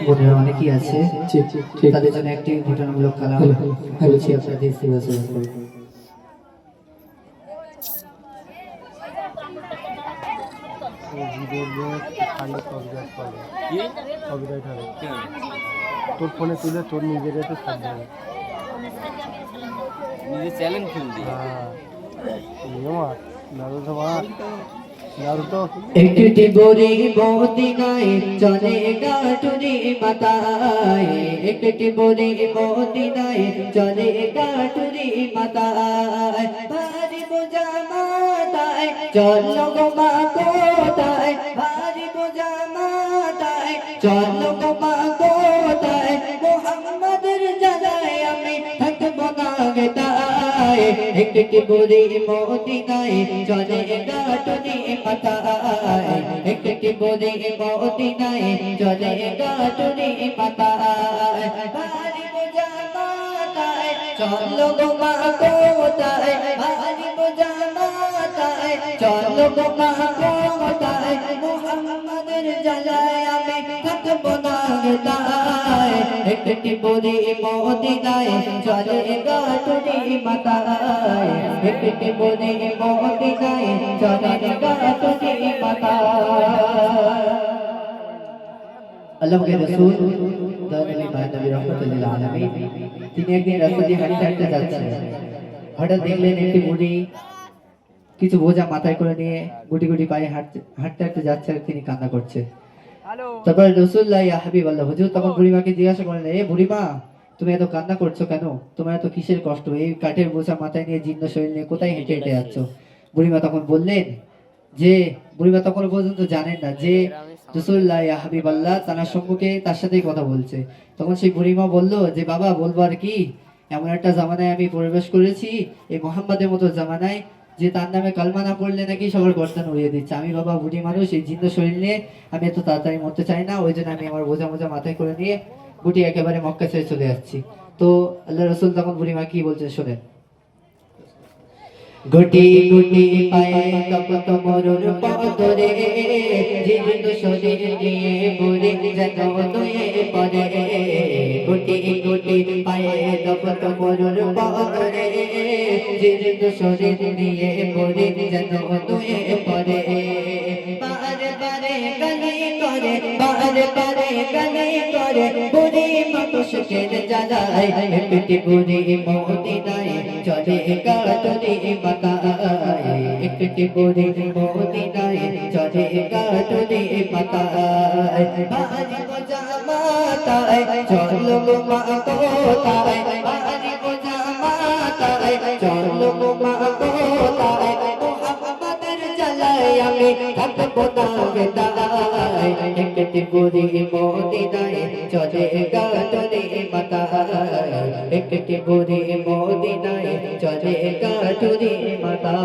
বোনেরা অনেকেই আছে, তাদের জন্য একটি ঘটনামূলক কালাম বলছি, আপনাদের ইস্তেফাসা করুন। তোর ফোনে তুলে তোর নিজের এতে সব যাবে, নিজে চ্যালেঞ্জ খুলবি। একটি বড়ি মদিনায় চলে গাটুরি মাতায়, একটি বড়ি মদিনায় চলে গাটুরি মাতায়, ভারী বোঝা মাথায় চলো গো মা কোথায়, ভারী বোঝা মাথায় চলো গো মা কোথায়, মুহাম্মাদের জানায় আমি থাকবো না গেতায়, একটি বড়ি মদিনায় চলে গাটুরি মাতায়, একটি বড়ি মদিনায় চলে গাটুরি মাতায়, ভারী বোঝা মাথায় চলো গো মা কোথায়, ভারী বোঝা মাথায় চলো গো মা কোথায়, মুহাম্মাদের জানায় আমি থাকবো না গেতায়, একটি বড়ি মদিনায় চলে গাটুরি মাতায়, একটি বড়ি মদিনায় চলে গাটুরি মাতায়। আল্লাহর রাসূল নবী রাহমাতুল্লাহ আলাইহি তিনি একদিন রাস্তা দিয়ে হাঁটতে হাঁটতে যাচ্ছেন, হঠাৎ দেখলেন একটি বুড়ি কিছু বোঝা মাথায় করে নিয়ে গুটি গুটি পায়ে হাঁটতে হাঁটতে যাচ্ছে, আর তিনি কান্না করছে। তারপর রাসূলুল্লাহ ইয়া হাবিবাল্লাহ হুজুর তখন বুড়িমাকে জিজ্ঞাসা করলেন, এ বুড়িমা তুমি এত কান্না করছো কেন, তোমার এত কিসের কষ্ট, এই কাঠের বোঝা মাথায় নিয়ে জীর্ণ শরীর নিয়ে কোথায় হেঁটে হেঁটে যাচ্ছ? বুড়িমা তখন বললেন যে, বুড়িমা তখন পর্যন্ত জানেন না যে রাসূলুল্লাহ ইয়া হাবিবাল্লাহ তার সম্মুখে তার সাথেই কথা বলছে। তখন সেই বুড়িমা বলল যে, বাবা বলবো আর কি, এমন একটা জামানায় আমি প্রবেশ করেছি, এই মুহাম্মাদের মতো জামানায়, যে তার নামে কালমা না পড়লে নাকি সবার গর্দান উড়িয়ে দিচ্ছে। আমি বাবা বুড়ি মানুষ, এই জীর্ণ শরীর নিয়ে আমি এত তাড়াতাড়ি মরতে চাই না, ওই জন্য আমি আমার বোঝা মোজা মাথায় করে নিয়ে বুটি একেবারে মক্কা ছেড়ে চলে যাচ্ছি। তো আল্লাহ রাসূল তখন বুড়িমা কি বলছেন শোনেন। গুটি গুটি পায়ে তপ্ত মরুর পদরে, জীর্ণ শরীর নিয়ে বুড়ি যেন নুয়ে পড়ে, গুটি গুটি পায়ে তপ্ত মরুর পদরে, জীর্ণ শরীর নিয়ে বুড়ি যেন নুয়ে পড়ে, বারে বারে গালি করে, বারে বারে গালি করে, বুড়ি মানুষের জ্বালায়, একটি বুড়ি মদিনায় চলে গাটুরি মাতায়, একটি বুড়ি মদিনায় চলে গাটুরি মাতায়, ভারী বোঝা মাথায় চলো গো মা কোথায়, ভারী বোঝা মাথায় চলো গো মা কোথায়, মুহাম্মাদের জ্বালায় আমি থাকবো না গেতায়, একটি বুড়ি মদিনায় চলে গাটুরি মাতায়, একটি বুড়ি মদিনায় চলে গাটুরি মাতায়।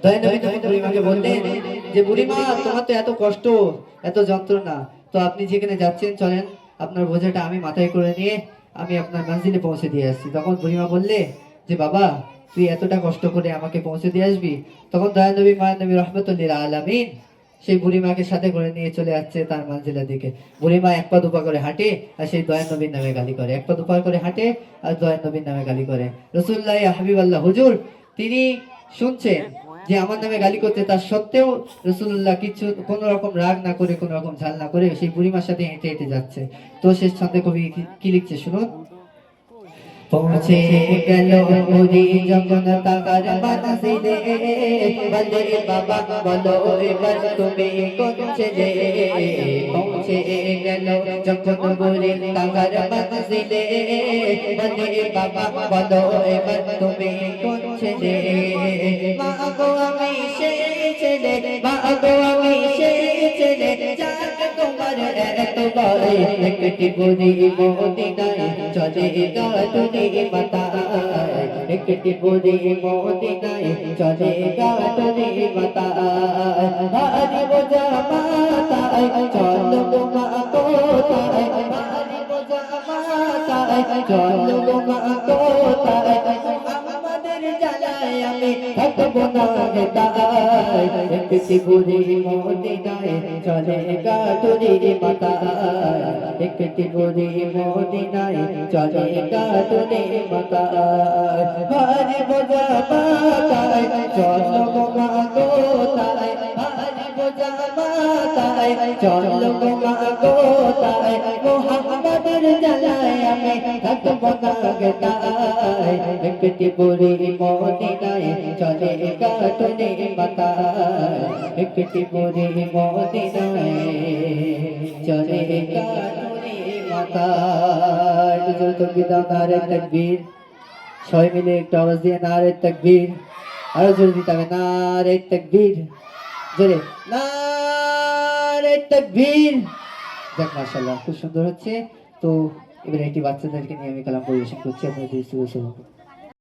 দয়ানবী তখন বুড়িমাকে বললেন যে, বুড়িমা তোমার তো এত কষ্ট এত যন্ত্রণা, তো আপনি যেখানে যাচ্ছেন চলেন, আপনার বোঝাটা আমি মাথায় করে নিয়ে আমি আপনার মঞ্জিলে পৌঁছে দিয়ে আসছি। তখন বুড়িমা বললে যে, বাবা তুই এতটা কষ্ট করে আমাকে পৌঁছে দিয়ে আসবি? তখন দয়ানবী মায়ানবী রহমতুল্লাহ আলামিন সেই বুড়িমাকে সাথে করে নিয়ে চলে যাচ্ছে তার মঞ্জিলের দিকে। বুড়িমা এক পা দুপা করে হাঁটে আর সেই দয়ানবীর নামে গালি করে, এক পা দুপা করে হাঁটে আর দয়ানবীর নামে গালি করে। রাসূলুল্লাহ হাবিবাল্লাহ হুজুর তিনি শুনছেন যে আমার নামে গালি করতে, তার সত্ত্বেও রাসূলুল্লাহ কিছু কোনো রকম রাগ না করে, কোনো রকম ঝাল না করে সেই বুড়িমার সাথে হেঁটে হেঁটে যাচ্ছে। তো শেষ ছন্দে কবি কি লিখছে শুনুন। পৌঁছে গেল বুড়ি যখন তাকার মঞ্জিলে, বলে বাবা বলো এবার তুমি কোন ছেলে, পৌঁছে গেল যখন বুড়ি তাকার মঞ্জিলে, বলে বাবা বলো এবার তুমি কোন ছেলে, মা গো আমি সেই ছেলে, মা গো আমি সেই ছেলে, যাকে তোমার এত ভয়, একটি বুড়ি মদিনায় চলে গাটুরি মাতায়, একটি বুড়ি মদিনায় চলে গাটুরি মাতায়, ভারী বোঝা মাথায় চলো গো মা কোথায়, ভারী বোঝা মাথায় চলো গো মা কোথায়, মুহাম্মাদের জ্বালায় আমি থাকবো না হেতায় একটি বুড়ি মদিনায় চলে কাটুরি মাতায় একটি বুড়ি মদিনায় চলে কাটুরি মাতায় ভারী বোঝা মাতায় চলো গো মা গো তাই ভারী বোঝা মাতায় চলো গো মা গো তাই মোহাম্মদের জ্বালায় আমি থাকবো না হেতায় একটি বুড়ি মদিনায় চলে কাটুরি মাতায় একটি বুড়ি মদিনায় চলে কাটুরি মাতায় দুজোর তকবীর দাও নারে তাকবীর সবাই মিলে একটু আওয়াজ দিয়ে নারে তাকবীর আরো জোরে দিতে হবে নারে তাকবীর জোরে নারে তাকবীর দেখ মাশাআল্লাহ খুব সুন্দর হচ্ছে তো এবারে একটি বাচ্চাদেরকে নিয়ে আমি কালাম পরিবেশন করছি আপনাদের দৃষ্টি